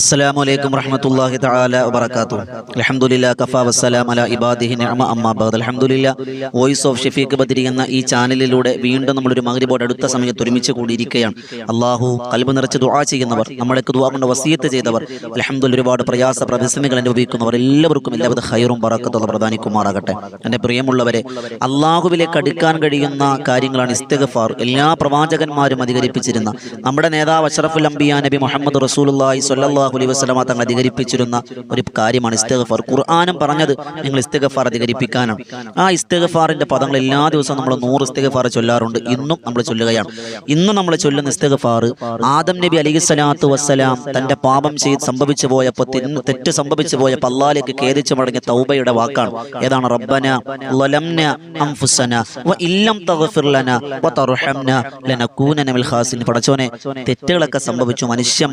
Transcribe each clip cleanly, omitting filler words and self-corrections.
അസ്സലാമു അലൈക്കും വറഹ്മത്തുള്ളാഹി തആല വബറകാതുഹു. അൽഹംദുലില്ലാഹി കഫാ വസ്സലാമു അലാ ഇബാദിഹി നിഅമ അമ്മാ ബഅദ്. അൽഹംദുലില്ലാഹി വോയിസ് ഓഫ് ഷഫീഖ് ബദരി എന്ന ഈ ചാനലിലൂടെ വീണ്ടും നമ്മളൊരു മഗ്രിബോട് അടുത്ത സമയത്ത് ഒരുമിച്ച് കൂടിയിരിക്കുകയാണ്. അള്ളാഹു ഖൽബ് നിറച്ച് ദുആ ചെയ്യുന്നവർ, നമ്മൾക്ക് ദുആ കൊണ്ട് വസിയത്ത് ചെയ്തവർ, അൽഹംദുലില്ലാഹ് ഒരുപാട് പ്രയാസ പ്രതിസന്ധികൾ അനുഭവിക്കുന്നവർ എല്ലാവർക്കും എല്ലാവിധ ഖൈറും ബറക്കത്തും പ്രദാനിക്കുമാറാകട്ടെ. എൻ്റെ പ്രിയമുള്ളവരെ, അള്ളാഹുവിലേക്ക് അടുക്കാൻ കഴിയുന്ന കാര്യങ്ങളാണ് ഇസ്തിഗ്ഫാർ. എല്ലാ പ്രവാചകന്മാരും അധികരിപ്പിച്ചിരുന്ന, നമ്മുടെ നേതാവ് അഷ്റഫുൽ അംബിയാ നബി മുഹമ്മദ് റസൂലുള്ളാഹി സ്വല്ലല്ലാഹു അലൈഹി വസല്ലമ തങ്ങൾ അധികരിപ്പിച്ചിരുന്ന ഒരു കാര്യമാണ് ഇസ്തിഗ്ഫാർ. ഖുർആനും പറഞ്ഞത് നിങ്ങൾ ഇസ്തിഗ്ഫാർ അധികരിപ്പിക്കാനാണ്. ആ ഇസ്തിഗ്ഫാറിന്റെ പദങ്ങൾ എല്ലാ ദിവസവും നമ്മൾ 100 ഇസ്തിഗ്ഫാർ ചൊല്ലാറുണ്ട്. ഇന്നും നമ്മൾ ചൊല്ലുകയാണ്. ഇന്നും നമ്മൾ ചൊല്ലുന്ന ഇസ്തിഗ്ഫാർ ആദം നബി അലൈഹിസ്സലാത്തു വസ്സലാം തന്റെ പാപം സംഭവിച്ചു പോയപ്പോൾ, തെറ്റ് സംഭവിച്ചു പോയപ്പോൾ അല്ലാഹുവിലേക്ക് ഖേദിച്ചു മടങ്ങിയ തൗബയുടെ വാക്കാണ്. ഏതാണ്? റബ്ബന ളലംന അൻഫുസന വ ഇല്ലം തഗ്ഫിർ ലനാ വ തർഹംനാ ലനകൂനന മിനൽ ഖാസിരീൻ. പടച്ചോനെ, തെറ്റുകളൊക്കെ സംഭവിച്ചു, മനുഷ്യൻ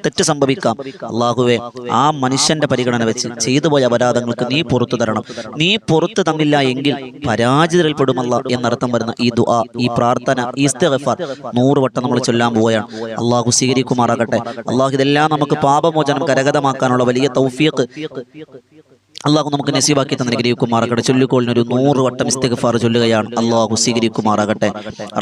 തെറ്റ് സംഭവിക്കാം. അള്ളാഹുവേ, ആ മനുഷ്യന്റെ പരിഗണന വെച്ച് ചെയ്തു പോയ അപരാധങ്ങൾക്ക് നീ പുറത്തു തരണം. നീ പുറത്തു തന്നില്ല എങ്കിൽ പരാജിതരിൽപ്പെടുമല്ല എന്നർത്ഥം വരുന്ന ഈ ദുആ, ഈ പ്രാർത്ഥന, ഈ ഇസ്തിഗ്ഫാർ 100 വട്ടം നമ്മൾ ചൊല്ലാൻ പോവുകയാണ്. അള്ളാഹു സ്വീകരിക്കുമാറാകട്ടെ. അള്ളാഹു ഇതെല്ലാം നമുക്ക് പാപമോചനം കരഗതമാക്കാനുള്ള വലിയ തൗഫീഖ് അള്ളാഹു നമുക്ക് നസീബാക്കി തന്നിരിക്കുമാറാകട്ടെ. ചൊല്ലിക്കോളിന് 100 വട്ടം ഇസ്തിഗ്ഫാർ ചൊല്ലുകയാണ്. അള്ളാഹു സ്വീകരിക്കുമാറാകട്ടെ.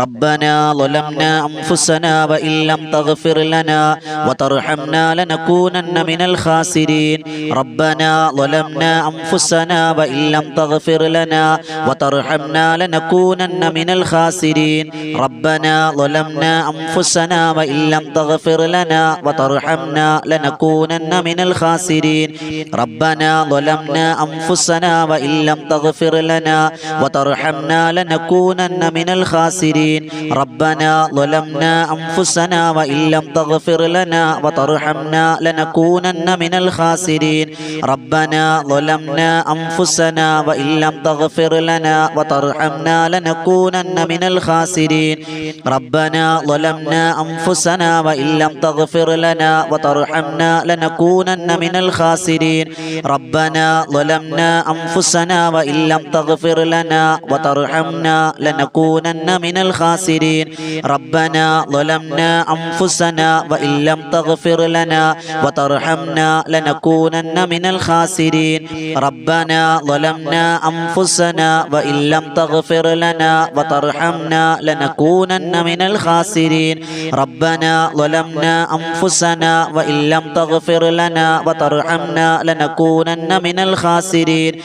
റബ്ബനാ ളലംനാ അൻഫുസനാ വ ഇല്ലം തഗ്ഫിർ ലനാ വ തർഹംനാ ലനകൂനന്ന മിനൽ ഖാസിരീൻ. റബ്ബനാ ളലംനാ അൻഫുസനാ വ ഇല്ലം തഗ്ഫിർ ലനാ വ തർഹംനാ ലനകൂനന്ന മിനൽ ഖാസിരീൻ. റബ്ബനാ ളലംനാ അൻഫുസനാ വ ഇല്ലം തഗ്ഫിർ ലനാ വ തർഹംനാ ലനകൂനന്ന മിനൽ ഖാസിരീൻ. റബ്ബനാ ളലംനാ أنفسنا وإن لم تغفر لنا وترحمنا لنكونن من الخاسرين. ربنا ظلمنا أنفسنا وإن لم تغفر لنا وترحمنا لنكونن من الخاسرين. ربنا ظلمنا أنفسنا وإن لم تغفر لنا وترحمنا لنكونن من الخاسرين. ربنا ظلمنا أنفسنا وإن لم تغفر لنا وترحمنا لنكونن من الخاسرين. ربنا ظلمنا أنفسنا وإن لم تغفر لنا وترحمنا لنكونن من الخاسرين. ربنا ظلمنا أنفسنا وإن لم تغفر لنا وترحمنا لنكونن من الخاسرين. ربنا ظلمنا أنفسنا وإن لم تغفر لنا وترحمنا لنكونن من الخاسرين. ربنا ظلمنا أنفسنا وإن لم تغفر لنا وترحمنا لنكونن من الخاسرين.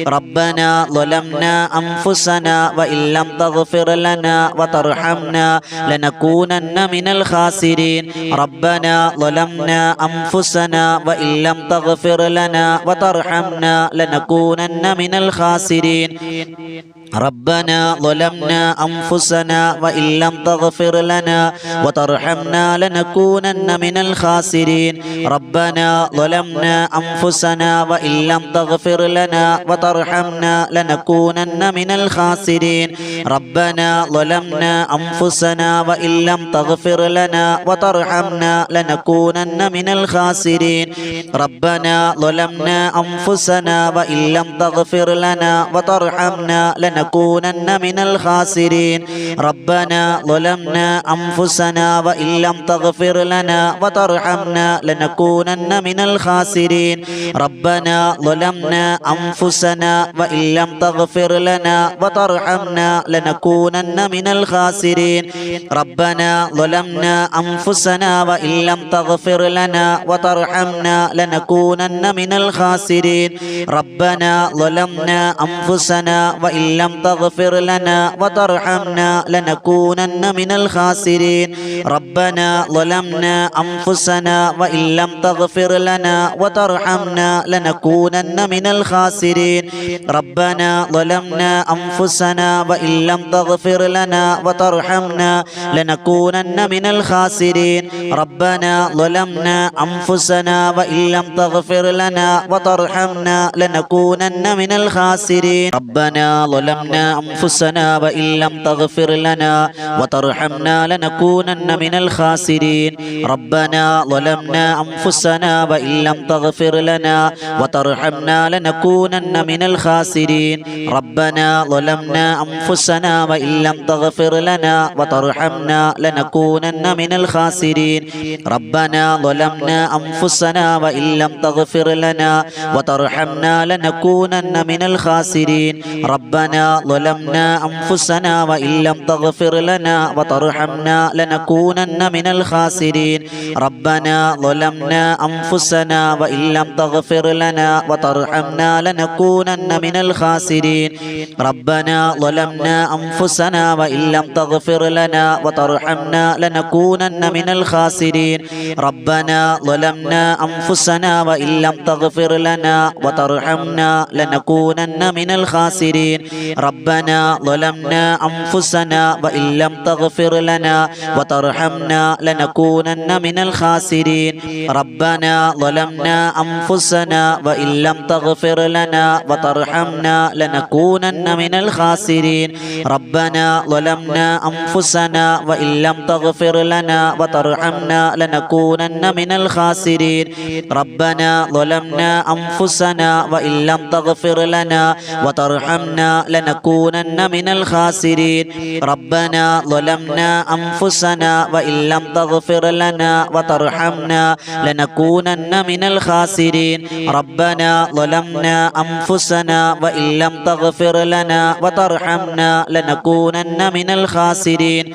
ربنا ظلمنا أنفسنا وإن لم تغفر لنا وترحمنا لنكونن من الخاسرين. ربنا ظلمنا أنفسنا وإن لم تغفر لنا وترحمنا لنكونن من الخاسرين. ربنا ظلمنا أنفسنا وإن لم تغفر لنا وترحمنا لنكونن من الخاسرين. ربنا ظلمنا أنفسنا وإن لم تغفر لنا وترحمنا لنكونن من الخاسرين. ربنا ظلمنا أنفسنا وإن لم تغفر لنا وترحمنا لنكونن من الخاسرين. ربنا ظلمنا أنفسنا وإن لم تغفر لنا وترحمنا لنكونن من الخاسرين. ربنا ظلمنا أنفسنا وإن لم تغفر لنا وترحمنا لنكونن من الخاسرين. ربنا ظلمنا أنفسنا وإن لم تغفر لنا وترحمنا لنكونن من الخاسرين. ربنا ظلمنا أنفسنا وإن لم تغفر لنا وترحمنا لنكونن من الخاسرين. ربنا ظلمنا أنفسنا وإن لم تغفر لنا وترحمنا لنكونن من الخاسرين. ربنا ظلمنا أنفسنا وإن لم تغفر لنا وترحمنا لنكونن من الخاسرين. ربنا ظلمنا أنفسنا وإن لم تغفر لنا وترحمنا لنكونن من الخاسرين. ربنا ظلمنا أنفسنا وإن لم تغفر لنا وترحمنا لنكونن من الخاسرين. ربنا ظلمنا أنفسنا وإن لم تغفر لنا وترحمنا لنكونن من الخاسرين. ربنا ظلمنا ظلمنا أنفسنا وإن لم تغفر لنا وترحمنا لنكونن من الخاسرين ربنا ظلمنا أنفسنا وإن لم تغفر لنا وترحمنا لنكونن من الخاسرين ربنا ظلمنا أنفسنا وإن لم تغفر لنا وترحمنا لنكونن من الخاسرين ربنا ظلمنا أنفسنا وإن لم تغفر لنا وترحمنا لنكونن من الخاسرين ربنا ظلمنا أنفسنا وإن لم تغفر لنا وترحمنا لنكونن من الخاسرين ربنا ظلمنا أنفسنا وإن لم تغفر لنا وترحمنا لنكونن من الخاسرين ربنا ظلمنا أنفسنا وإن لم تغفر لنا وترحمنا لنكونن من الخاسرين ربنا ظلمنا أنفسنا وإن لم تغفر لنا وترحمنا لنكونن من الخاسرين ربنا ظلمنا أنفسنا وإن لم تغفر لنا وترحمنا لنكونن من الخاسرين ربنا ظلمنا أنفسنا وإن لم تغفر لنا وترحمنا لنكونن من الخاسرين ربنا ظلمنا أنفسنا وإن لم تغفر لنا وترحمنا لنكونن من الخاسرين ربنا ظلمنا أنفسنا وإن لم تغفر لنا وترحمنا لنكونن من الخاسرين ربنا ظلمنا أنفسنا وإن لم تغفر لنا وترحمنا لنكونن من الخاسرين ربنا ظلمنا أنفسنا وإن لم تغفر لنا وترحمنا لنكونن من الخاسرين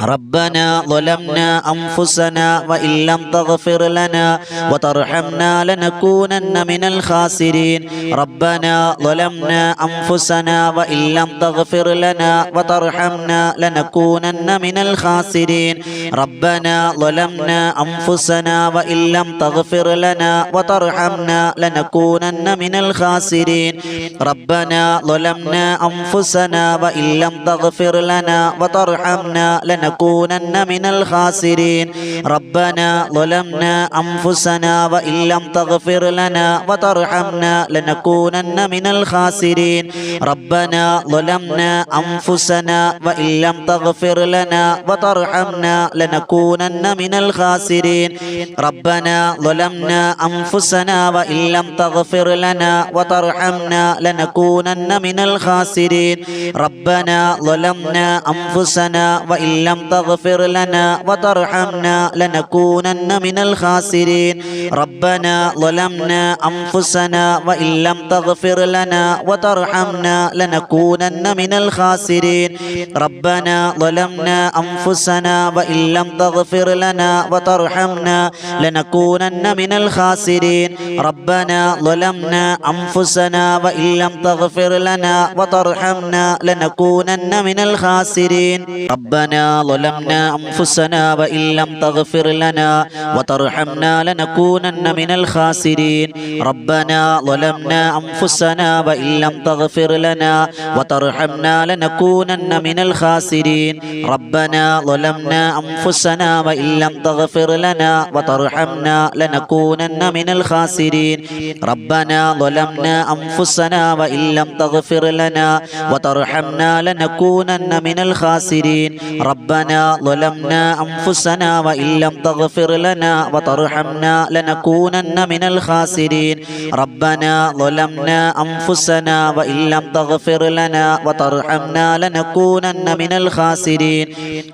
ربنا ظلمنا أنفسنا وإن لم تغفر لنا وترحمنا لنكونن من الخاسرين ربنا ظلمنا أنفسنا وإن لم تغفر لنا وترحمنا لنكونن من الخاسرين ربنا ظلمنا أنفسنا وإن لم تغفر لنا وترحمنا لنكونن من الخاسرين ربنا ظلمنا أنفسنا وإن لم تغفر لنا وترحمنا لنكونن من الخاسرين ربنا ظلمنا أنفسنا وإن لم تغفر لنا وترحمنا لنكونن من الخاسرين ربنا ظلمنا أنفسنا وإن لم تغفر لنا وترحمنا لنكونن من الخاسرين ربنا ظلمنا أنفسنا وإن لم تغفر لنا وترحمنا لنكونن من الخاسرين ربنا ظلمنا أنفسنا وإن لم تغفر لنا وترحمنا لنكونن من الخاسرين ربنا ظلمنا أنفسنا وإن لم تغفر لنا وترحمنا لنكونن من الخاسرين ربنا ظلمنا أنفسنا وإن لم تغفر لنا وترحمنا لنكونن من الخاسرين ربنا ظلمنا أنفسنا وإن لم تغفر لنا وترحمنا لنكونن من الخاسرين ربنا ظلمنا أنفسنا وإن لم تغفر لنا وترحمنا لنكونن من الخاسرين ربنا ظلمنا أنفسنا وإن لم تغفر لنا وترحمنا لنكونن من الخاسرين ربنا ظلمنا أنفسنا وإن لم تغفر لنا وترحمنا لنكونن من الخاسرين ربنا ظلمنا أنفسنا وإن لم تغفر لنا وترحمنا لنكونن من الخاسرين ربنا ظلمنا أنفسنا وإن لم تغفر لنا وترحمنا لنكونن من الخاسرين ربنا ظلمنا أنفسنا وإن لم تغفر لنا وترحمنا لنكونن من الخاسرين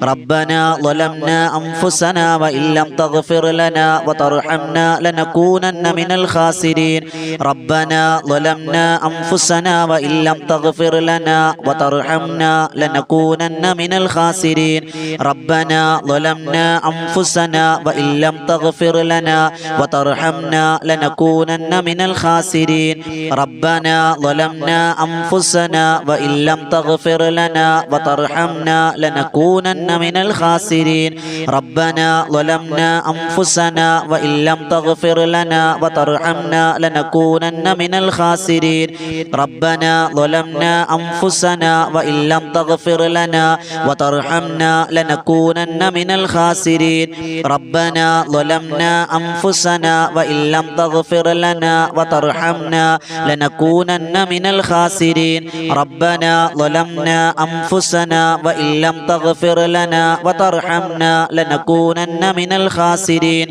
ربنا ظلمنا أنفسنا وإن لم تغفر لنا وترحمنا لنكونن من الخاسرين ربنا ظلمنا أنفسنا وإن لم تغفر لنا وترحمنا لنكونن من الخاسرين ربنا ظلمنا أنفسنا وإن لم تغفر لنا وترحمنا لنكونن من الخاسرين ربنا ظلمنا أنفسنا وإن لم تغفر لنا وترحمنا لنكونن من الخاسرين ربنا ظلمنا أنفسنا وإن لم تغفر لنا وترحمنا لنكونن من الخاسرين ربنا ظلمنا أنفسنا وإن لم تغفر لنا وترحمنا لنكونن من الخاسرين ربنا ظلمنا أنفسنا وإن لم تغفر لنا وترحمنا لنكونن من الخاسرين ربنا ظلمنا أنفسنا وإن لم تغفر لنا وترحمنا لنكونن من الخاسرين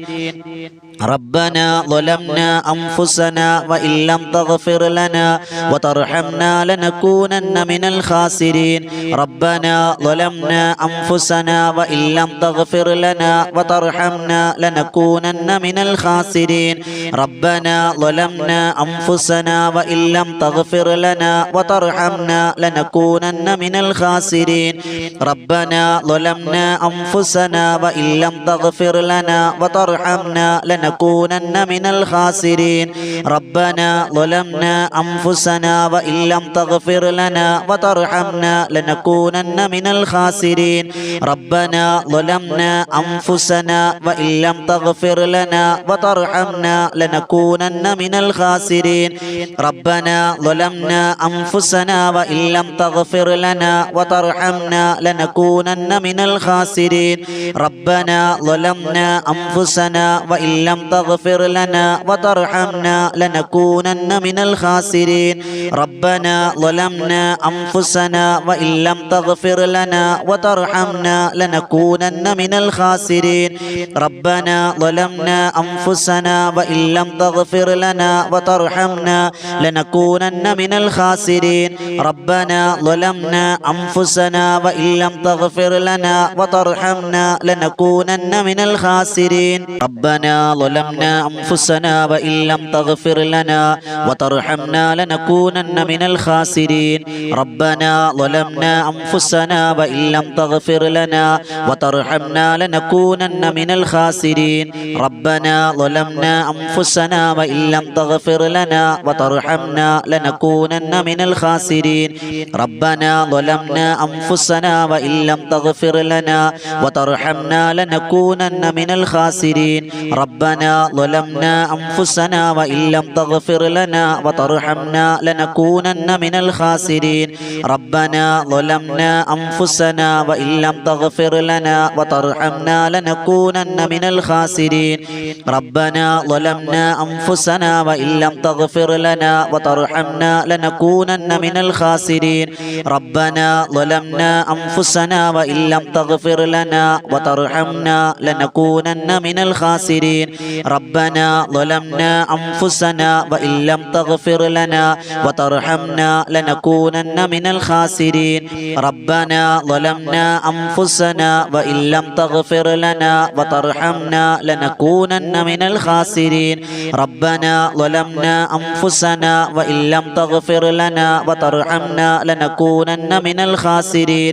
ربنا ظلمنا أنفسنا وإن لم تغفر لنا وترحمنا لنكونن من الخاسرين ربنا ظلمنا أنفسنا وإن لم تغفر لنا وترحمنا لنكونن من الخاسرين ربنا ظلمنا أنفسنا وإن لم تغفر لنا وترحمنا لنكونن من الخاسرين ربنا ظلمنا أنفسنا وإن لم تغفر لنا وترحمنا لنكونن من الخاسرين ربنا ظلمنا أنفسنا وإن لم تغفر لنا وترحمنا لنكونن من الخاسرين ربنا ظلمنا أنفسنا وإن لم تغفر لنا وترحمنا لنكونن من الخاسرين ربنا ظلمنا أنفسنا وإن لم تغفر لنا وترحمنا لنكونن من الخاسرين ربنا ظلمنا أنفسنا وإن لم تغفر لنا وترحمنا لنكونن من الخاسرين ربنا ظلمنا أنفسنا وإن لم تغفر لنا وترحمنا لنكونن من الخاسرين ربنا ظلمنا أنفسنا وإن لم تغفر لنا وترحمنا لنكونن من الخاسرين ربنا ظلمنا أنفسنا وإن لم تغفر لنا وترحمنا لنكونن من الخاسرين ربنا ظلمنا أنفسنا وإن لم تغفر لنا وترحمنا لنكونن من الخاسرين ربنا ظلمنا أنفسنا وإن لم تغفر لنا وترحمنا لنكونن من الخاسرين ربنا ظلمنا أنفسنا وإن لم تغفر لنا وترحمنا لنكونن من الخاسرين ربنا ظلمنا أنفسنا وإن لم تغفر لنا وترحمنا لنكونن من الخاسرين ربنا ظلمنا أنفسنا وإن لم تغفر لنا وترحمنا لنكونن من الخاسرين ربنا ظلمنا أنفسنا وإن لم تغفر لنا وترحمنا لنكونن من الخاسرين ربنا ظلمنا أنفسنا وإن لم تغفر لنا وترحمنا لنكونن من الخاسرين ربنا ظلمنا أنفسنا وإن لم تغفر لنا وترحمنا لنكونن من الخاسرين ربنا ظلمنا أنفسنا وإن لم تغفر لنا وترحمنا لنكونن من الخاسرين ربنا ظلمنا أنفسنا وإن لم تغفر لنا وترحمنا لنكونن من الخاسرين ربنا ظلمنا أنفسنا وإن لم تغفر لنا وترحمنا لنكونن من الخاسرين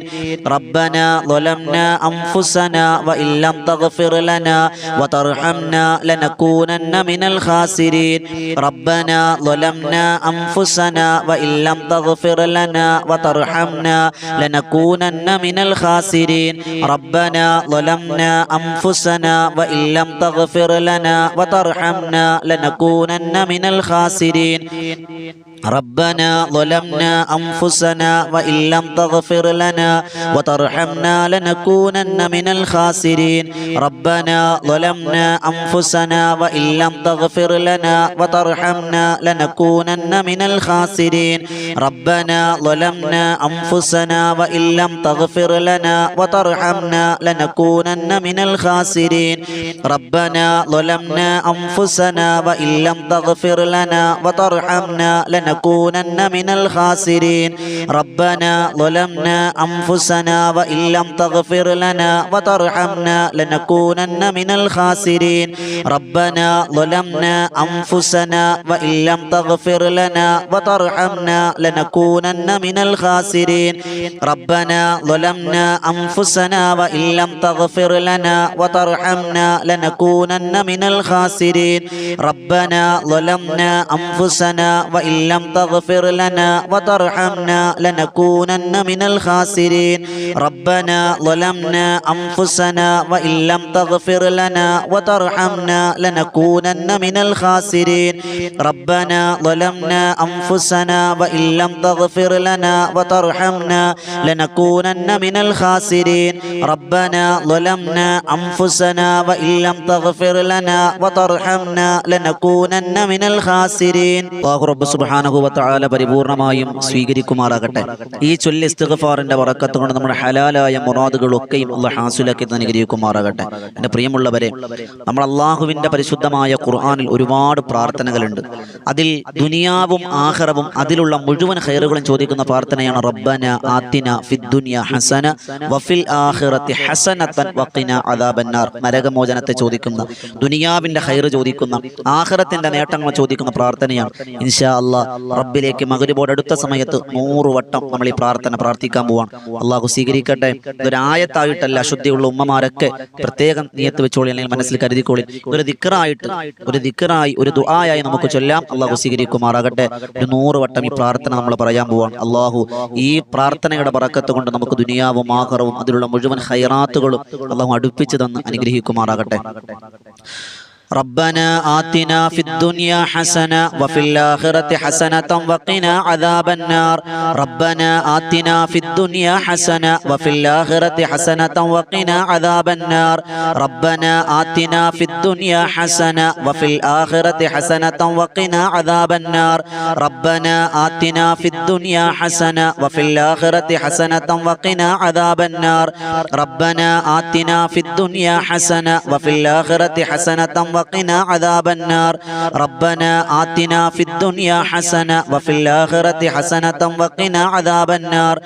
ربنا ظلمنا أنفسنا وإن لم تغفر لنا وترحمنا لنكونن من الخاسرين ربنا ظلمنا أنفسنا وإن لم تغفر لنا وترحمنا لنكونن من الخاسرين ربنا ظلمنا أنفسنا وإن لم تغفر لنا وترحمنا لنكونن من الخاسرين ربنا ظلمنا أنفسنا وإن لم تغفر لنا وترحمنا لنكونن من الخاسرين ربنا ظلمنا أنفسنا وإن لم تغفر لنا وترحمنا لنكونن من الخاسرين ربنا ظلمنا أنفسنا وإن لم تغفر لنا وترحمنا لنكونن من الخاسرين ربنا ظلمنا أنفسنا وإن لم تغفر لنا وترحمنا لنكونن من الخاسرين ربنا ظلمنا أنفسنا وإن لم تغفر لنا وترحمنا لنكونن من الخاسرين ربنا ظلمنا أنفسنا وإن لم تغفر لنا وترحمنا لنكونن من الخاسرين ربنا ظلمنا أنفسنا وإن لم تغفر لنا وترحمنا لنكونن من الخاسرين ربنا ظلمنا أنفسنا وإن لم لم تغفر لنا وترحمنا لنكونن من الخاسرين ربنا ظلمنا أنفسنا وإن لم تغفر لنا وترحمنا لنكونن من الخاسرين ربنا ظلمنا أنفسنا وإن لم تغفر لنا وترحمنا لنكونن من الخاسرين ربنا ظلمنا أنفسنا وإن لم تغفر لنا وترحمنا لنكونن من الخاسرين അല്ലാഹു റബ്ബ് സുബ്ഹാനഹു വ തആല പരിപൂർണമായും സ്വീകരിക്കുമാറാകട്ടെ. ഈ ചൊല്ലി ഇസ്തിഗ്ഫാറിന്റെ ബറക്കത്ത് കൊണ്ട് നമ്മുടെ ഹലാലായ മുറാദുകളൊക്കെയും അല്ലാഹു ഹാസിലാക്കി അനുഗ്രഹിക്കുമാറാകട്ടെ. എൻ്റെ പ്രിയമുള്ളവരെ, നമ്മൾ അല്ലാഹുവിൻ്റെ പരിശുദ്ധമായ ഖുർആനിൽ ഒരുപാട് പ്രാർത്ഥനകളുണ്ട്. അതിൽ ദുനിയാവും ആഖിറവും അതിലുള്ള മുഴുവൻ ഖൈറുകളും ചോദിക്കുന്ന പ്രാർത്ഥനയാണ് റബ്ബന ആതിന ഫിദ്ദുനിയ ഹസന വഫിൽ ആഖിറതി ഹസനതൻ വഖിന അദാബന്നാർ. നരകമോചനത്തെ ചോദിക്കുന്ന, ദുനിയാവിൻ്റെ ഖൈറ് ചോദിക്കുന്ന, ആഖിറത്തിന്റെ നേട്ടങ്ങൾ ചോദിക്കുന്ന പ്രാർത്ഥനയാണ്. ഇൻഷാ അല്ലാഹ് റബ്ബിലേക്ക് മഗ്രിബോട് അടുത്ത സമയത്ത് 100 വട്ടം നമ്മൾ ഈ പ്രാർത്ഥന പ്രാർത്ഥിക്കാൻ പോവാണ്. അള്ളാഹു സ്വീകരിക്കട്ടെ. ഇതൊരായത്തായിട്ടല്ല, അശുദ്ധിയുള്ള ഉമ്മമാരൊക്കെ പ്രത്യേകം നിയത്ത് വെച്ചോളി, അല്ലെങ്കിൽ മനസ്സിൽ കരുതിക്കോളി. ഒരു ദിക്റായി ഒരു ദുആയായി നമുക്ക് ചൊല്ലാം. അള്ളാഹു സ്വീകരിക്കുമാറാകട്ടെ. ഒരു 100 വട്ടം ഈ പ്രാർത്ഥന നമ്മൾ പറയാൻ പോവാണ്. അള്ളാഹു ഈ പ്രാർത്ഥനയുടെ ബറക്കത്ത് കൊണ്ട് നമുക്ക് ദുനിയാവും ആഖിറവും അതിലുള്ള മുഴുവൻ ഖൈറാത്തുകളും അള്ളാഹു അടുപ്പിച്ചു തന്ന് അനുഗ്രഹിക്കുമാറാകട്ടെ. ربنا آتنا في الدنيا حسنة وفي الآخرة حسنة وقنا عذاب النار ربنا آتنا في الدنيا حسنة وفي الآخرة حسنة وقنا عذاب النار ربنا آتنا في الدنيا حسنة وفي الآخرة حسنة وقنا عذاب النار ربنا آتنا في الدنيا حسنة وفي الآخرة حسنة وقنا عذاب النار ربنا آتنا في الدنيا حسنة وفي الآخرة حسنة وقنا عذاب النار ربنا آتنا في الدنيا حسنة وفي الآخرة حسنة وقنا عذاب النار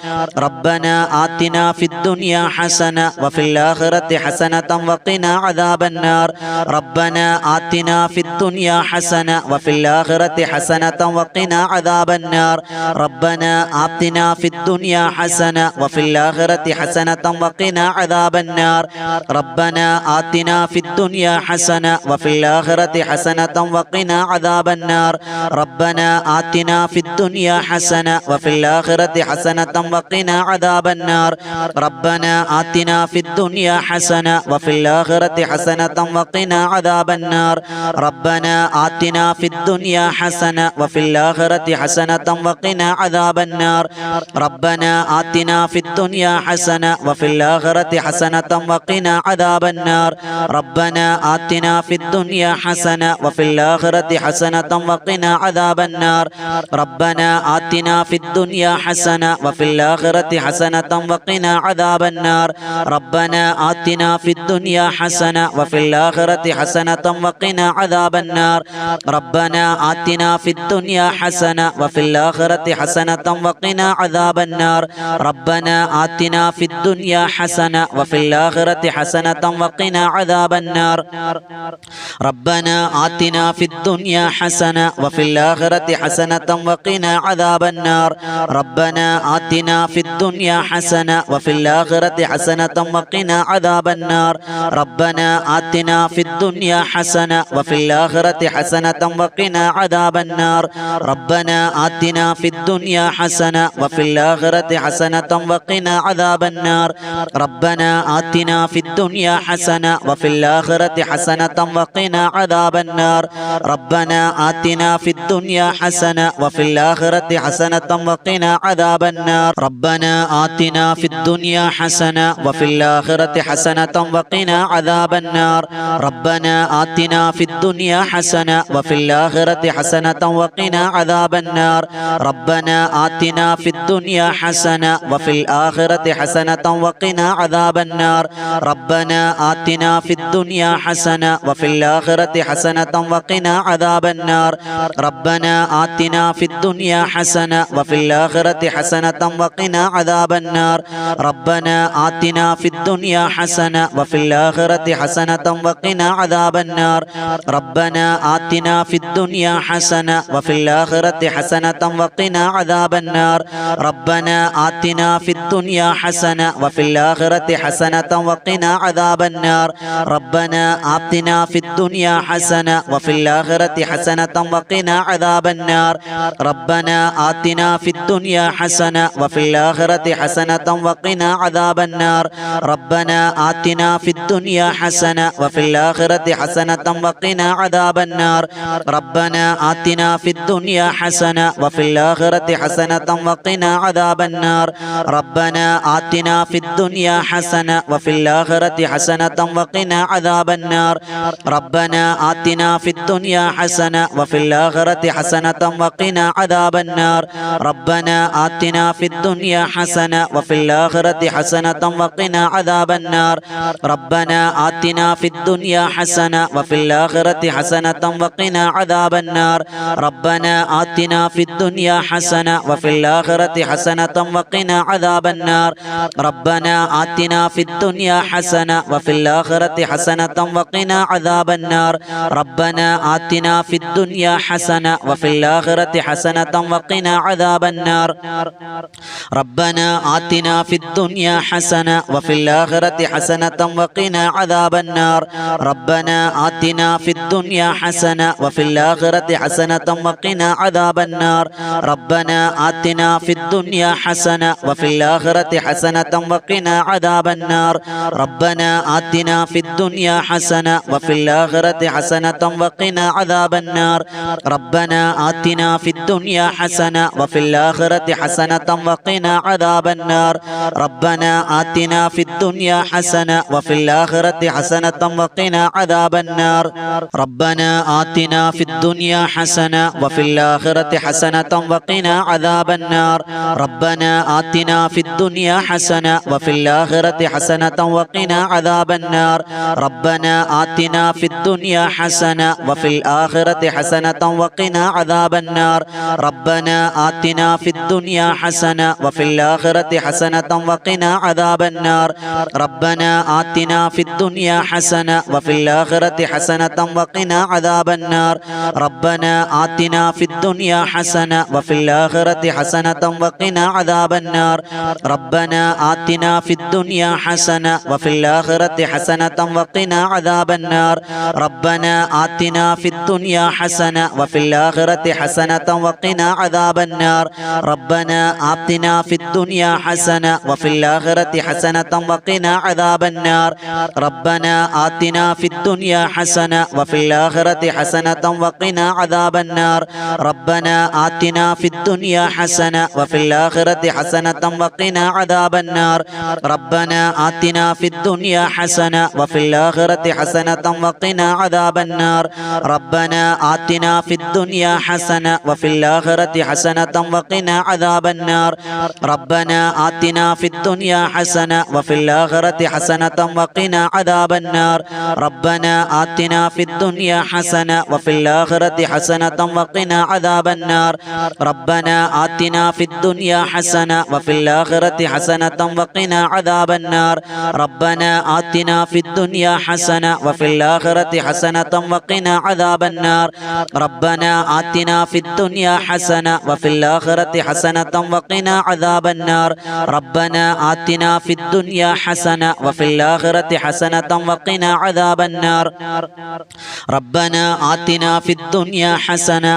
ربنا آتنا في الدنيا حسنة وفي الآخرة حسنة وقنا عذاب النار ربنا آتنا في الدنيا حسنة وفي الآخرة حسنة وقنا عذاب النار ربنا آتنا في الدنيا حسنة وفي الآخرة حسنة وقنا عذاب النار ربنا آتنا في الدنيا حسنة وفي الآخرة حسنة وقنا عذاب النار ربنا آتنا في الدنيا حسنة وفي الآخرة حسنة وقنا عذاب النار ربنا آتنا في الدنيا حسنة وفي الآخرة حسنة وقنا عذاب النار ربنا آتنا في الدنيا حسنة وفي الآخرة حسنة وقنا عذاب النار ربنا آتنا في الدنيا حسنة وفي الآخرة حسنة وقنا عذاب النار ربنا آتنا في الدنيا حسنة وفي الآخرة حسنة وقنا عذاب النار ربنا آتنا في الدنيا حسنة وفي الآخرة حسنة وقنا عذاب النار ربنا آتنا في الدنيا حسنة وفي الآخرة حسنة وقنا عذاب النار ربنا آتنا في الدنيا حسنة وفي الآخرة حسنة وقنا عذاب النار ربنا آتنا في الدنيا حسنة وفي الآخرة حسنة وقنا عذاب النار ربنا آتنا في الدنيا حسنة وفي الآخرة حسنة وقنا عذاب النار ربنا آتنا في الدنيا حسنة وفي الآخرة حسنة وقنا عذاب النار ربنا آتنا في الدنيا حسنة وفي الآخرة حسنة وقنا عذاب النار ربنا آتنا في الدنيا حسنة وفي الآخرة حسنة وقنا عذاب النار ربنا آتنا في الدنيا حسنة وفي الآخرة حسنة وقنا عذاب النار ربنا آتنا في الدنيا حسنة وفي الآخرة حسنة وقنا عذاب النار ربنا آتنا في الدنيا حسنة وفي الآخرة حسنة وقنا عذاب النار ربنا آتنا في الدنيا حسنة وفي الآخرة حسنة وقنا عذاب النار ربنا آتنا في الدنيا حسنة وفي الآخرة حسنة وقنا عذاب النار ربنا آتنا في الدنيا حسنة وفي الآخرة حسنة وقنا عذاب النار ربنا آتنا في الدنيا حسنة وفي الآخرة حسنة وقنا عذاب النار ربنا آتنا في الدنيا حسنة وفي الآخرة حسنة وقنا عذاب النار ربنا آتنا في الدنيا حسنة وفي الآخرة حسنة وقنا عذاب النار ربنا آتنا في الدنيا حسنة وفي الآخرة حسنة وقنا عذاب النار ربنا آتنا في الدنيا حسنة وفي الآخرة حسنة وقنا عذاب النار ربنا آتنا في الدنيا حسنة وفي الآخرة حسنة وقنا عذاب النار ربنا آتنا في الدنيا حسنة وفي الآخرة حسنة وقنا عذاب النار ربنا آتنا في الدنيا حسنة وفي الآخرة حسنة وقنا عذاب النار ربنا آتنا في الدنيا حسنة وفي الآخرة حسنة وقنا عذاب النار ربنا آتنا في الدنيا حسنة وفي الآخرة حسنة وقنا عذاب النار ربنا آتنا في الدنيا حسنة وفي الآخرة حسنة وقنا عذاب النار ربنا آتنا في الدنيا حسنة وفي الآخرة حسنة وقنا عذاب النار ربنا آتنا في الدنيا حسنة وفي الآخرة حسنة وقنا عذاب النار ربنا آتنا في الدنيا حسنة وفي الآخرة حسنة وقنا عذاب النار ربنا آتنا في الدنيا حسنة وفي الآخرة حسنة وقنا عذاب النار ربنا آتنا في الدنيا حسنة وفي الآخرة حسنة وقنا عذاب النار ربنا آتنا في الدنيا حسنة وفي الآخرة حسنة وقنا عذاب النار ربنا آتنا في الدنيا حسنة وفي الآخرة حسنة وقنا عذاب النار ربنا آتنا في الدنيا حسنة وفي الآخرة حسنة وقنا عذاب النار ربنا آتنا في الدنيا حسنة وفي الآخرة حسنة وقنا عذاب النار ربنا آتنا في الدنيا حسنة وفي الآخرة حسنة وقنا عذاب النار ربنا آتنا في الدنيا حسنة وفي الآخرة حسنة وقنا عذاب النار ربنا آتنا في الدنيا حسنة وفي الآخرة حسنة وقنا عذاب النار ربنا آتنا في الدنيا حسنة وفي الآخرة حسنة وقنا عذاب النار ربنا آتنا في الدنيا حسنة وفي الآخرة حسنة وقنا عذاب النار ربنا آتنا في الدنيا حسنة وفي الآخرة حسنة وقنا عذاب النار ربنا آتنا في الدنيا حسنة وفي الآخرة حسنة وقنا عذاب النار ربنا آتنا في الدنيا حسنة وفي الآخرة حسنة وقنا عذاب النار ربنا آتنا في الدنيا حسنة وفي الآخرة حسنة وقنا عذاب النار ربنا آتنا في الدنيا حسنة وفي الآخرة حسنة وقنا عذاب النار ربنا آتنا في الدنيا حسنة وفي الآخرة حسنة وقنا عذاب النار ربنا آتنا في الدنيا حسنة وفي الآخرة حسنة وقنا عذاب النار ربنا آتنا في الدنيا حسنة وفي الآخرة حسنة وقنا عذاب النار ربنا آتنا في الدنيا حسنة وفي الآخرة حسنة وقنا عذاب النار ربنا آتنا في الدنيا حسنة وفي الآخرة حسنة وقنا عذاب النار ربنا آتنا في الدنيا حسنة وفي الآخرة حسنة وقنا عذاب النار ربنا آتنا في الدنيا حسنة وفي الآخرة حسنة وقنا عذاب النار ربنا آتنا في الدنيا حسنة وفي الآخرة حسنة وقنا عذاب النار ربنا آتنا في الدنيا حسنة وفي الآخرة حسنة وقنا عذاب النار ربنا آتنا في الدنيا حسنة وفي الآخرة حسنة وقنا عذاب النار ربنا آتنا في الدنيا حسنة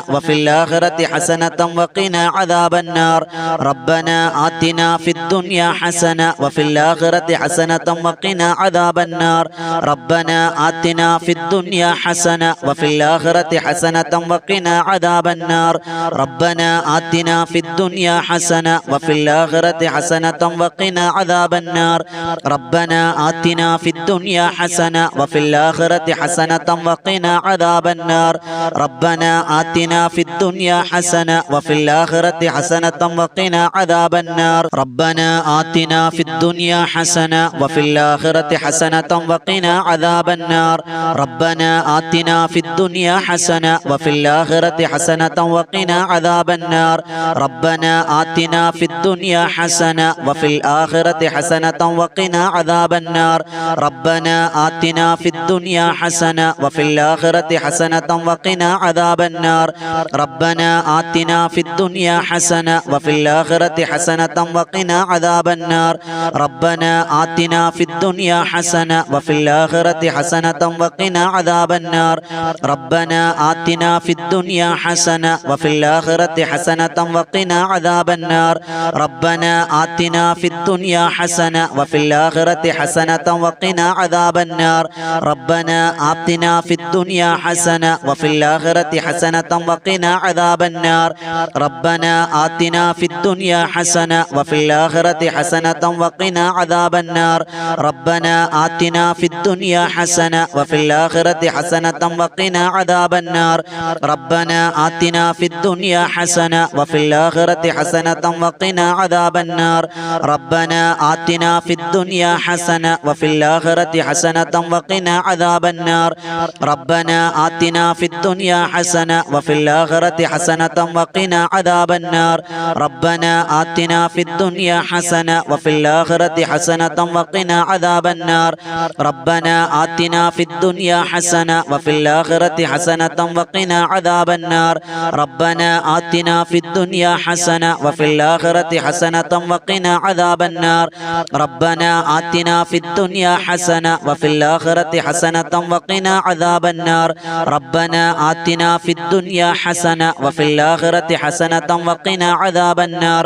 وفي الآخرة حسنة وقنا عذاب النار ربنا آتنا في الدنيا حسنة وفي الآخرة حسنة وقنا عذاب النار ربنا آتنا في الدنيا حسنة وفي الآخرة حسنة وقنا عذاب النار ربنا آتنا في الدنيا حسنة وفي الآخرة حسنة وقنا عذاب النار ربنا آتنا في الدنيا حسنة وفي الآخرة حسنة وقنا عذاب النار ربنا آتنا في الدنيا حسنة وفي الآخرة حسنة وقنا عذاب النار ربنا آتنا في الدنيا حسنة وفي الآخرة حسنة وقنا عذاب النار ربنا آتنا في الدنيا حسنة وفي الآخرة حسنة وقنا عذاب النار ربنا آتنا في الدنيا حسنة وفي الآخرة حسنة وقنا عذاب النار ربنا آتنا في الدنيا حسنة وفي الآخرة حسنة وقنا عذاب النار ربنا آتنا في الدنيا حسنة وفي الآخرة حسنة وقنا عذاب النار ربنا آتنا في الدنيا حسنة وفي الآخرة حسنة وقنا عذاب النار ربنا آتنا في الدنيا حسنة وفي الآخرة حسنة وقنا عذاب النار ربنا آتنا في الدنيا حسنة وفي الآخرة حسنة وقنا عذاب النار ربنا آتنا في الدنيا حسنة وفي الآخرة حسنة وقنا عذاب النار ربنا آتنا في الدنيا حسنة وفي الآخرة حسنة وقنا عذاب النار ربنا آتنا في الدنيا حسنة وفي الآخرة حسنة وقنا عذاب النار ربنا آتنا في الدنيا حسنة وفي الآخرة حسنة وقنا عذاب النار ربنا آتنا في الدنيا حسنة وفي الآخرة حسنة وقنا عذاب النار ربنا آتنا في الدنيا حسنة وفي الآخرة حسنة وقنا عذاب النار ربنا آتنا في الدنيا حسنة وفي الآخرة حسنة وقنا عذاب النار ربنا آتنا في الدنيا حسنة وفي الآخرة حسنة وقنا عذاب النار ربنا آتنا في الدنيا حسنة وفي الآخرة حسنة وقنا عذاب النار ربنا آتنا في الدنيا حسنة وفي الآخرة حسنة وقنا عذاب النار ربنا آتنا في الدنيا حسنة وفي الآخرة حسنة وقنا عذاب النار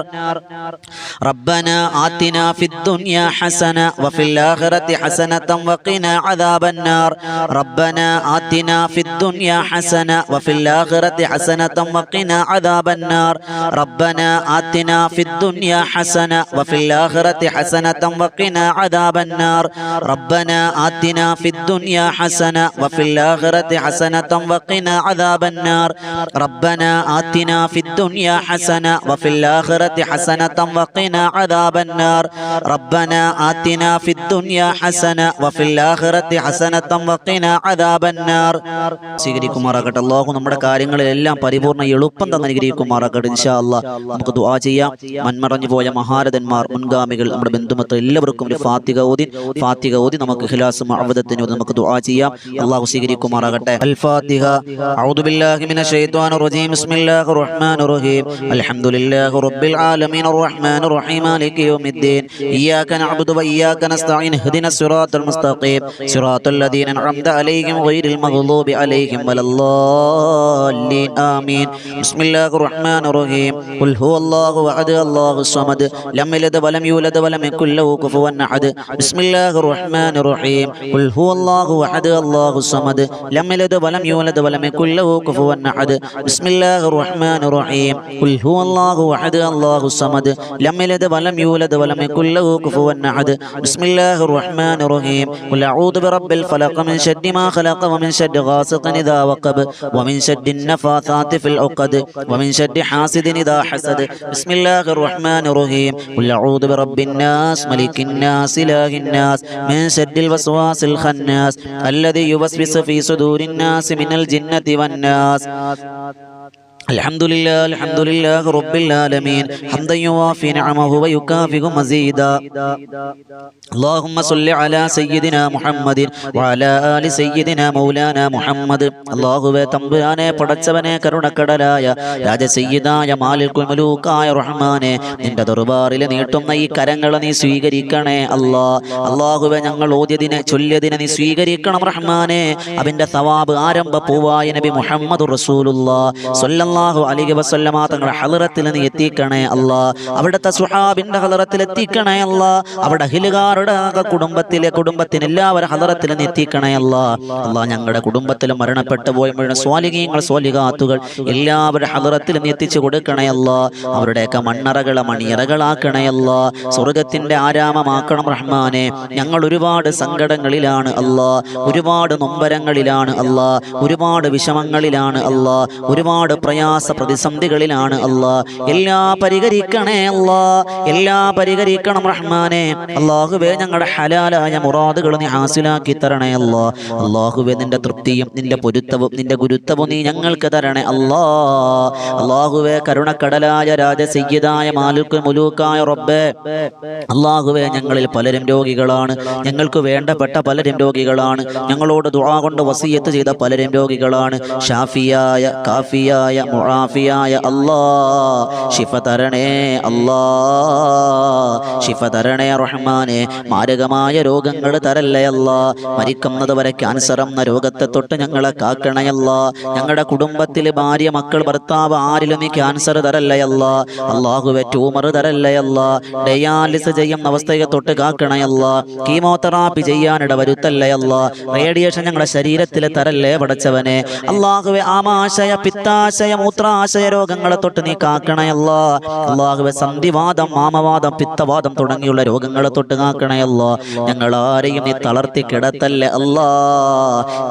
ربنا آتنا في الدنيا حسنة وفي الآخرة حسنة وقنا عذاب النار ربنا آتنا في الدنيا حسنة وفي الآخرة حسنة وقنا عذاب النار ربنا آتنا في الدنيا حسنة وفي الآخرة حسنة وقنا عذاب النار ربنا آتنا في الدنيا حسنة وفي الآخرة حسنة وقنا عذاب النار ربنا آتنا في الدنيا حسنة وفي الآخرة حسنة وقنا عذاب النار ربنا آتنا في الدنيا حسنة وفي الآخرة حسنة وقنا عذاب النار സ്വീകരിക്കുമാറാകട്ടെ. അല്ലാഹു നമ്മുടെ കാര്യങ്ങളിലെല്ലാം പരിപൂർണ്ണ എളുപ്പം തന്നെ അനുഗ്രഹിക്കുമാറാകട്ടെ. ഇൻഷാ അല്ലാഹ് നമുക്ക് ദുആ ചെയ്യാം. മൺമറഞ്ഞു പോയ മഹാരഥന്മാർ, മുൻഗാമികൾ, നമ്മുടെ ബന്ധുമക്കൾ എല്ലാവർക്കും ഒരു ഫാത്തിഹ ഓതി നമുക്ക് ഇഖ്ലാസും അഅ്വദത്തിനും നമുക്ക് ദുആ ചെയ്യാം. അല്ലാഹു സ്വീകരിക്കുമാറാകട്ടെ. അൽ ഫാത്തിഹ. അഊദു ബില്ലാഹി മിനശ് ശൈത്വാനിർ റജീം. ബിസ്മില്ലാഹിർ റഹ്മാനിർ റഹീം. അൽഹംദുലില്ലാഹി റബ്ബിൽ ആലമീൻ അർറഹ്മാനിർ റഹീം മാലികി യൗമിദ്ദീൻ. ഇയ്യാക നഅ്ബുദു വഇയ്യാക നസ്തഈൻ. ഇഹ്ദിനസ് സിറാത്തൽ മുസ്തഖീം സിറാത്തൽ ലദീന അൻഅംത അലൈഹിം ഗൈറിൽ മഗ്ദൂബി അലൈഹിം വലദ്ദാല്ലീൻ. ആമീൻ. ബിസ്മില്ലാഹിർ റഹ്മാനിർ റഹീം. ഖുൽ ഹുവല്ലാഹു അഹദ് അല്ലാഹുസ് സമദ് ലം യലിദ് വലം യൂലദ് വലം യകുൽ ലഹു കുഫുവൻ അഹദ്. ബിസ്മില്ലാഹിർ റഹ്മാനിർ റഹീം. ഖുൽ ഹുവല്ലാഹു അഹദ് അല്ലാഹുസ് സമദ് ലം യലിദ് വലം യൂലദ് വലം യകുൽ ലഹു കുഫുവൻ അഹദ്. ബിസ്മില്ലാഹിർ റഹ്മാനിർ റഹീം. ഖുൽ ഹുവല്ലാഹു അഹദ് അല്ലാഹുസ് സമദ് ലം യലിദ് വലം യൂലദ് വലം യകുൽ ലഹു കുഫുവൻ അഹദ്. ബിസ്മില്ലാഹിർ റഹ്മാനിർ റഹീം. ഖുൽ അഊദു ബിറബ്ബിൽ ഫലഖ് മിൻ ശർരി മാ ഖലഖ വമിൻ ശർരി ഗാസിഖിൻ ഇദാ വഖബ വമിൻ ശർരി النفاثات في العقد ومن شر حاسد إذا حسد. بسم الله الرحمن الرحيم. قل أعوذ برب الناس ملك الناس إله الناس من شر الوسواس الخناس الذي يوسوس في صدور الناس من الجنة والناس. الحمد لله رب العالمين حمدا يوافي نعمه ويكافئ مزيدا. اللهم صل على سيدنا محمد وعلى آل سيدنا مولانا محمد. അല്ലാഹുവേ തമ്പുരാനെ, പടച്ചവനെ, കരുണക്കടലായ രാജസയ്യിദായ മാലിക്കുൽ മലൂക്കായ റഹ്മാനെ, നിന്റെ ദർബാറിൽ നീട്ടുന്ന ഈ കരങ്ങൾ നീ സ്വീകരിക്കണേ അല്ലാ. അല്ലാഹുവേ, ഞങ്ങൾ ഓതിയതിനെ ചൊല്ലിയതിനെ നീ സ്വീകരിക്കണം റഹ്മാനെ. അതിന്റെ സവാബ് ആരംഭ പൂവായ നബി മുഹമ്മദ് റസൂലുള്ളാഹി സ്വല്ലല്ലാഹു അലൈഹി വസല്ലമ തങ്ങളുടെ ഹളറത്തിൽ നീ എത്തിക്കണേ അല്ലാ. അവിടുത്തെ സുഹാബിന്റെ ഹളറത്തിൽ എത്തിക്കണേ അല്ലാ. അവിടെ അഹ്ലുകാരുടെ കുടുംബത്തിന് എല്ലാവരും ഹളറത്തിൽ നീ എത്തിക്കണേ അല്ലാ. അല്ലാ, ഞങ്ങളുടെ കുടുംബത്തിൽ മരണപ്പെട്ടു പോയ മുഴുവൻ സ്വാലിഹീങ്ങൾ സ്വാലിഹാത്തുകൾ എല്ലാവരുടെ ഹളറത്തിൽ നീ എത്തിച്ചു കൊടുക്കണേ അല്ലാ. അവരുടെയൊക്കെ മണ്ണറകളെ മണിയറകളാക്കണേ അല്ലാ. സ്വർഗത്തിന്റെ ആരാമമാക്കണം റഹ്മാനെ. ഞങ്ങൾ ഒരുപാട് സങ്കടങ്ങളിലാണ് അല്ലാ, ഒരുപാട് നൊമ്പരങ്ങളിലാണ് അല്ലാ, ഒരുപാട് വിഷമങ്ങളിലാണ് അല്ലാ, ഒരുപാട് പ്രയാസ പ്രതിസന്ധികളിലാണ് അല്ലാ. എല്ലാം പരിഹരിക്കണേ അല്ലാ, എല്ലാം പരിഹരിക്കണം റഹ്മാനെ. അല്ലാഹുവേ, ഞങ്ങളുടെ ഹലാലായ മുറാദുകൾ നീ ഹാസിലാക്കി തരണേ അല്ലാ. അല്ലാഹുവേ, നിന്റെ തൃപ്തിയും നിന്റെ പൊരുത്തവും നിന്റെ ഗുരുത്വവും നീ ഞങ്ങൾക്ക് തരണേ അല്ലാ. അല്ലാഹുവേ, കരുണക്കടലായ രാജസയ്യിദായ മാലിക്കുൽ മുലൂക്കായ റബ്ബേ, അല്ലാഹുവേ, ഞങ്ങളിൽ പലരും രോഗികളാണ്, ഞങ്ങൾക്ക് വേണ്ടപ്പെട്ട പലരും രോഗികളാണ്, ഞങ്ങളോട് ദുആ കൊണ്ട് വസിയത്ത് ചെയ്ത പലരും രോഗികളാണ്. ഷാഫിയായ കാഫിയായ മുആഫിയായ അല്ലാ ശിഫ തരണേ അല്ലാ, ശിഫ തരണേ റഹ്മാനെ. മാരകമായ രോഗങ്ങൾ തരല്ലേ അല്ലാ. മരിക്കുന്നത് വരെ ക്യാൻസർ എന്ന രോഗത്തെ തൊട്ട് ഞങ്ങളെ കാക്കണയല്ല. ഞങ്ങളുടെ കുടുംബത്തിൽ ഭാര്യ, മക്കൾ, ഭർത്താവ് ആരിലും ഈ ക്യാൻസർ തരല്ലയല്ല. അല്ലാഹുവേ ട്യൂമർ തരല്ലയല്ല. ഡയാലിസിസ് ചെയ്യുന്ന അവസ്ഥയെ തൊട്ട് കാക്കണയല്ല. കീമോതെറാപ്പി ചെയ്യാനിട വരുത്തല്ലയല്ല. റേഡിയേഷൻ ഞങ്ങളുടെ ശരീരത്തിൽ തരല്ലേ പടച്ചവനെ. അല്ലാഹുവേ ആമാശയ, പിത്താശയ, മൂത്രാശയ രോഗങ്ങളെ തൊട്ട് നീ കാക്കണയല്ല. അല്ലാഹുവേ സന്ധിവാദം, മാമവാദം, പിത്തവാദം തുടങ്ങിയുള്ള രോഗങ്ങളെ തൊട്ട് കാക്കണയല്ല. ഞങ്ങൾ ആരെയും നീ തളർത്തി കിടത്തല്ലേ അല്ലാ.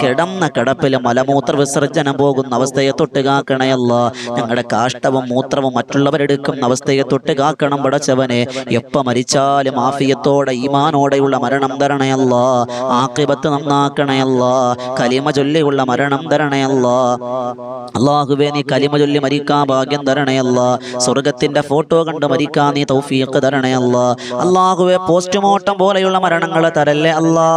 കിടന്ന കിടപ്പിൽ മലമൂത്ര വിസർജനം പോകുന്ന അവസ്ഥയെ തൊട്ട് കാക്കണയല്ല. ഞങ്ങളുടെ കാഷ്ടവും മൂത്രവും മറ്റുള്ളവരെടുക്കുന്ന അവസ്ഥയെ തൊട്ട് കാക്കണം പടച്ചവനെ. എപ്പ മരിച്ചാലും ആഫിയത്തോടെ ഈമാനോടെയുള്ള മരണം തരണയല്ല. ആഖിബത്ത് നന്നാക്കണയല്ല. കലിമ ചൊല്ലിയുള്ള മരണം തരണയല്ല. അല്ലാഹുവേ നീ കലിമ ചൊല്ലി മരിക്കാൻ ഭാഗ്യം തരണയല്ല. സ്വർഗത്തിന്റെ ഫോട്ടോ കണ്ട് മരിക്കാൻ നീ തൗഫീഖ് തരണയല്ല. അല്ലാഹുവേ പോസ്റ്റ്മോർട്ടം പോലെയുള്ള മരണങ്ങൾ തരല്ലേ അല്ലാ.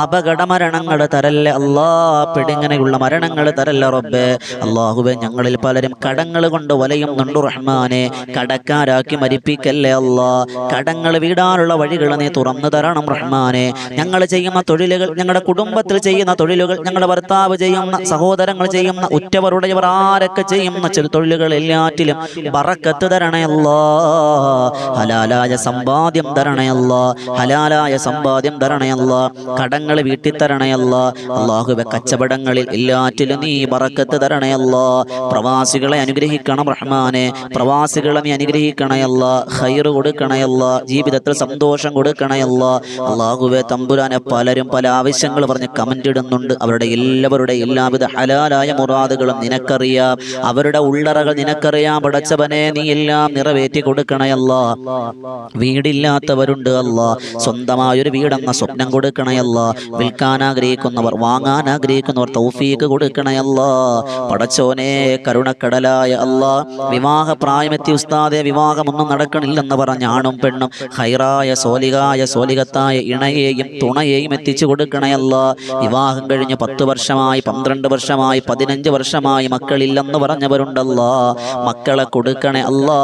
അപകട മരണങ്ങൾ തരല്ലേ അല്ലാ. പിടിങ്ങനെയുള്ള മരണങ്ങൾ തരല്ല റബ്ബേ. അല്ലാഹുവേ ഞങ്ങളിൽ പലരും കടങ്ങൾ കൊണ്ട് വലയുന്നുണ്ട് റഹ്മാനെ. കടക്കാരാക്കി മരിപ്പിക്കല്ലേ അല്ലാ. കടങ്ങൾ വീടാനുള്ള വഴികൾ നീ തുറന്നു തരണം റഹ്മാനെ. ഞങ്ങൾ ചെയ്യുന്ന തൊഴിലുകൾ, ഞങ്ങളുടെ കുടുംബത്തിൽ ചെയ്യുന്ന തൊഴിലുകൾ, ഞങ്ങളുടെ ഭർത്താവ് ചെയ്യുന്ന, സഹോദരങ്ങൾ ചെയ്യുന്ന, ഉറ്റവരുടയവർ ആരൊക്കെ ചെയ്യുന്ന ചില തൊഴിലുകൾ എല്ലാറ്റിലും ബറക്കത്ത് തരണയല്ലാ. ഹലാലായ സമ്പാദ്യം തരണയല്ലാ. ഹലാലായ സമ്പാദ്യം തരണയല്ലാ. കടങ്ങൾ വീട്ടി തരണയല്ലാ. അല്ലാഹുവേ കച്ചവടങ്ങളിൽ എല്ലാറ്റിലും നീ ബറക്കത്ത് തരണയല്ലാ. പ്രവാസികളെ അനുഗ്രഹിക്കണം റഹ്മാനെ. പ്രവാസികളെ നീ അനുഗ്രഹിക്കണയല്ലാ. ഖൈർ കൊടുക്കണയല്ലാ. ജീവിതത്തിൽ സന്തോഷം കൊടുക്കണയല്ലാ. അല്ലാഹുവേ തമ്പുരാനെ പലരും പല ആവശ്യങ്ങൾ പറഞ്ഞ് കമന്റ് ഇടുന്നുണ്ട്. അവരുടെ എല്ലാവരുടെ എല്ലാവിധ ഹലാലായ മുറാദുകളും നിനക്കറിയാം. അവരുടെ ഉള്ളറകൾ നിനക്കറിയാം പടച്ചവനെ. നീ എല്ലാം നിറവേറ്റി കൊടുക്കണയല്ലാ. വീടില്ലാത്തവരുണ്ട് അല്ലാ. സ്വന്തമായൊരു വീടെന്ന സ്വപ്നം കൊടുക്കണയല്ലാ. വിൽക്കാൻ ആഗ്രഹിക്കുന്നവർ, വാങ്ങാൻ ആഗ്രഹിക്കുന്നവർ തൗഫീഖ് കൊടുക്കണയല്ലാ. പടച്ചോനെ കരുണക്കടലായ അല്ലാ. വിവാഹ പ്രായമെത്തി ഉസ്താദെ വിവാഹമൊന്നും നടക്കണില്ലെന്ന് പറഞ്ഞ ആണും പെണ്ണും ഖൈറായ സോലിഹായ സോലിഹത്തായ ഇണയെയും തുണയെയും എത്തിച്ചു കൊടുക്കണയല്ലാ. വിവാഹം കഴിഞ്ഞ് 10 വർഷമായി, 12 വർഷമായി, 15 വർഷമായി മക്കളില്ലെന്ന് പറഞ്ഞവരുണ്ടല്ലാ. മക്കളെ കൊടുക്കണേ അല്ലാ.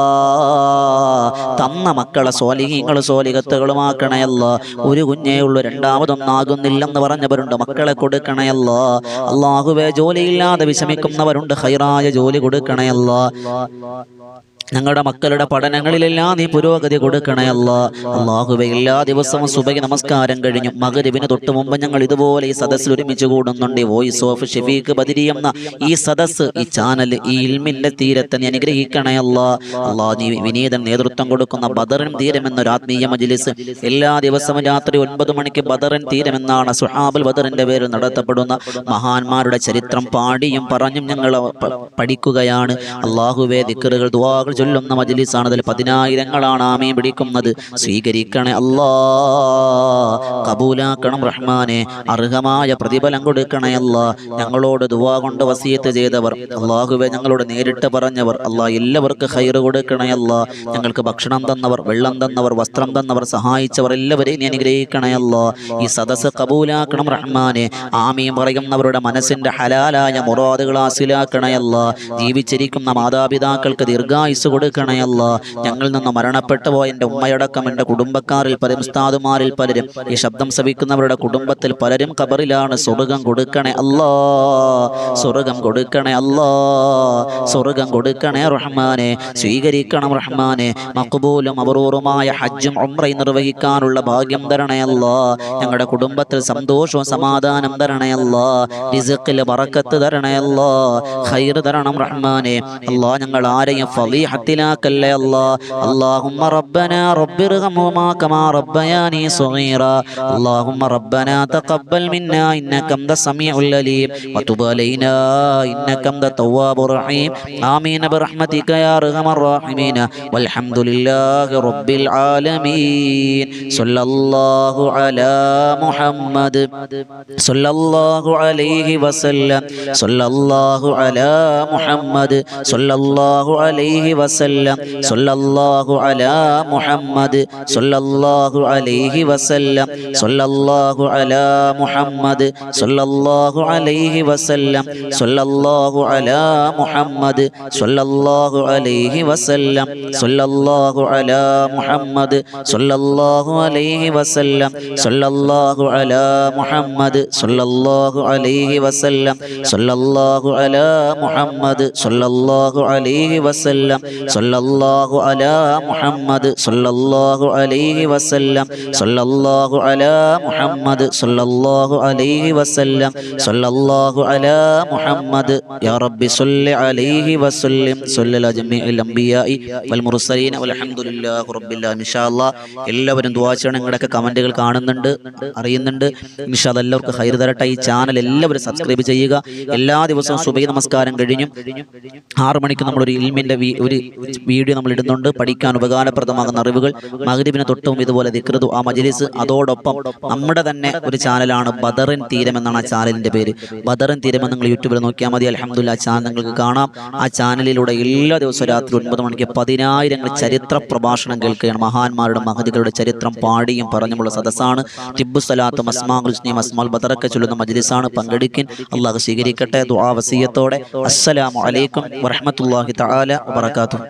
തന്ന മക്കളെ സ്വാലിഹീങ്ങളും സ്വാലിഹത്തുകളുമാക്കണയല്ലാ. ഒരു കുഞ്ഞേ ഉള്ളൂ, രണ്ടാമതൊന്നാകുന്നില്ലെന്ന് പറഞ്ഞവരുണ്ട്. മക്കളെ കൊടുക്കണയല്ലാ. അല്ലാഹുവേ ജോലിയില്ലാതെ വിഷമിക്കുന്നവരുണ്ട്. ഖൈറായ ജോലി കൊടുക്കണയല്ലാ. ഞങ്ങളുടെ മക്കളുടെ പഠനങ്ങളിലെല്ലാം നീ പുരോഗതി കൊടുക്കണയല്ലാ. അല്ലാഹുവേ എല്ലാ ദിവസവും സുബഹി നമസ്കാരം കഴിഞ്ഞു മഗ്‌രിബിന് തൊട്ട് മുമ്പ് ഞങ്ങൾ ഇതുപോലെ ഈ സദസ്സിൽ ഒരുമിച്ച് കൂടുന്നുണ്ട്. വോയിസ് ഓഫ് ഷഫീഖ് ബദരി എന്ന ഈ സദസ്സ്, ഈ ചാനൽ, ഈ ഇൽമിന്റെ തീരത്തെ നീ അനുഗ്രഹിക്കണയല്ലാ. അല്ലാ നീ വിനീതൻ നേതൃത്വം കൊടുക്കുന്ന ബദറിൻ തീരം എന്നൊരു ആത്മീയ മജ്‌ലിസ് എല്ലാ ദിവസവും രാത്രി 9 മണിക്ക് ബദറിൻ തീരം എന്നാണ് സുഹാബുൽ ബദറിന്റെ പേരിൽ നടത്തപ്പെടുന്ന മഹാന്മാരുടെ ചരിത്രം പാടിയും പറഞ്ഞും ഞങ്ങൾ പഠിക്കുകയാണ്. അല്ലാഹുവേ ദിക്റുകൾ, ദുആകൾ ചൊല്ലുന്ന മജ്‌ലിസാണ്. അതിൽ 10,000 ആമീൻ പിടിക്കുന്നത്. സ്വീകരിക്കണേ അല്ലാ. കബൂലാക്കണം റഹ്മാനെ. അർഹമായ പ്രതിഫലം കൊടുക്കണേ അല്ലാ. ഞങ്ങളോട് ദുആ കൊണ്ട് വസിയത്ത് ചെയ്തവർ, അല്ലാഹുവേ ഞങ്ങളോട് നേരിട്ട് പറഞ്ഞവർ, അല്ലാ എല്ലാവർക്കും ഖൈർ കൊടുക്കണേ അല്ലാ. ഞങ്ങൾക്ക് ഭക്ഷണം തന്നവർ, വെള്ളം തന്നവർ, വസ്ത്രം തന്നവർ, സഹായിച്ചവർ എല്ലാവരെയും നീ അനുഗ്രഹിക്കണേ അല്ലാ. ഈ സദസ്സ് കബൂലാക്കണം റഹ്മാനെ. ആമീൻ പറയുന്നവരുടെ മനസ്സിന്റെ ഹലാലായ മുറാദുകൾ ഹാസിലാക്കണേ അല്ലാ. ജീവിച്ചിരിക്കുന്ന മാതാപിതാക്കൾക്ക് ദീർഘായുസ് കൊടുക്കണയല്ല. ഞങ്ങളിൽ നിന്ന് മരണപ്പെട്ടു പോയ എൻ്റെ ഉമ്മയടക്കം എൻ്റെ കുടുംബക്കാരിൽ പലരും, ഉസ്താദുമാരിൽ പലരും, ഈ ശബ്ദം ശ്രവിക്കുന്നവരുടെ കുടുംബത്തിൽ പലരും ഖബറിലാണ്. സ്വർഗ്ഗം കൊടുക്കണേ അല്ലാ. സ്വർഗ്ഗം കൊടുക്കണേ അല്ലാ. സ്വർഗ്ഗം കൊടുക്കണേ റഹ്മാനെ. സ്വീകരിക്കണം റഹ്മാനെ. മഖ്ബൂലും മബ്റൂറുമായ ഹജ്ജും ഉംറയും നിർവഹിക്കാനുള്ള ഭാഗ്യം തരണേ അല്ലാ. ഞങ്ങളുടെ കുടുംബത്തിൽ സന്തോഷവും സമാധാനം തരണേ അല്ലാ. റിസ്ഖിൽ ബറക്കത്ത് തരണേ അല്ലാ. ഖൈർ തരണം റഹ്മാനെ. അല്ലാ ഞങ്ങൾ ആരെയും ഫളീഹത്തിലാക്കല്ലേ അല്ലാ. اللهم ربنا رب ارحمهما كما ربياني صغيرا اللهم ربنا تقبل منا إنك أنت السميع العليم وتب علينا إنك أنت التواب الرحيم آمين برحمتك يا أرحم الراحمين والحمد لله رب العالمين صلى الله على محمد صلى الله عليه وسلم صلى الله على محمد صلى الله عليه وسلم വസല്ലം സല്ലല്ലാഹു അലാ മുഹമ്മദ് സല്ലല്ലാഹു അലൈഹി വസല്ലം സല്ലല്ലാഹു അലാ മുഹമ്മദ് സല്ലല്ലാഹു അലൈഹി വസല്ലം സല്ലല്ലാഹു അലാ മുഹമ്മദ് സല്ലല്ലാഹു അലൈഹി വസല്ലം സല്ലല്ലാഹു അലാ മുഹമ്മദ് സല്ലല്ലാഹു അലൈഹി വസല്ലം സല്ലല്ലാഹു അലാ മുഹമ്മദ് സല്ലല്ലാഹു അലൈഹി വസല്ലം സല്ലല്ലാഹു അലാ മുഹമ്മദ് സല്ലല്ലാഹു അലൈഹി വസല്ലം സല്ലല്ലാഹു അലാ മുഹമ്മദ് സല്ലല്ലാഹു അലൈഹി വസല്ലം സല്ലല്ലാഹു അലാ മുഹമ്മദ് സല്ലല്ലാഹു അലൈഹി വസല്ലം സല്ലല്ലാഹു അലാ മുഹമ്മദ് യാ റബ്ബി സ്വല്ലി അലൈഹി വസല്ലം സ്വല്ലല്ലാഹു ജമീഅൽ അംബിയാഇ വൽ മുർസലീൻ വൽഹംദുലില്ലാഹി റബ്ബിൽ ആലമീൻ. ഇൻഷാ അല്ലാഹ് എല്ലാവരും ദുആ ചെയ്യണം. നിങ്ങളുടെയൊക്കെ കമന്റുകൾ കാണുന്നുണ്ട്, അറിയുന്നുണ്ട്. ഇൻഷാ അല്ലാഹ് എല്ലാവർക്കും ഖൈർ തരട്ടെ. ഈ ചാനൽ എല്ലാവരും സബ്സ്ക്രൈബ് ചെയ്യുക. എല്ലാ ദിവസവും സുബഹി നമസ്കാരം കഴിഞ്ഞും 6 മണിക്ക് നമ്മളൊരു ഇൽമിന്റെ ഒരു വീഡിയോ നമ്മൾ ഇടുന്നുണ്ട്. പഠിക്കാൻ ഉപകാരപ്രദമാകുന്ന അറിവുകൾ. മഗ്രിബിന് തൊട്ടും ഇതുപോലെ ദിക്ർ ദുആ മജ്ലിസ്. അതോടൊപ്പം നമ്മുടെ തന്നെ ഒരു ചാനലാണ് ബദറിൻ തീരം എന്നാണ് ആ ചാനലിന്റെ പേര്. ബദറിൻ തീരം എന്ന് നിങ്ങൾ യൂട്യൂബിൽ നോക്കിയാൽ മതി. അൽഹംദുലില്ലാഹ് ചാനൽ നിങ്ങൾക്ക് കാണാം. ആ ചാനലിലൂടെ എല്ലാ ദിവസവും രാത്രി 9 മണിക്ക് 10,000 ചരിത്ര പ്രഭാഷണം കേൾക്കുകയാണ്. മഹാന്മാരുടെ മഹദികളുടെ ചരിത്രം പാടിയും പറഞ്ഞുമുള്ള സദസ്സാണ്. തിബ്ബു സലാത്തും അസ്മാഉൽ ഹുസ്നയും അസ്മാഉൽ ബദറൊക്കെ ചൊല്ലുന്ന മജ്ലിസാണ്. പങ്കെടുക്കിൻ. അല്ലാഹു സ്വീകരിക്കട്ടെ. ദുആ വസിയത്തോടെ അസ്സലാമു അലൈക്കും വറഹ്മത്തുള്ളാഹി തആല വബറകാതുഹു.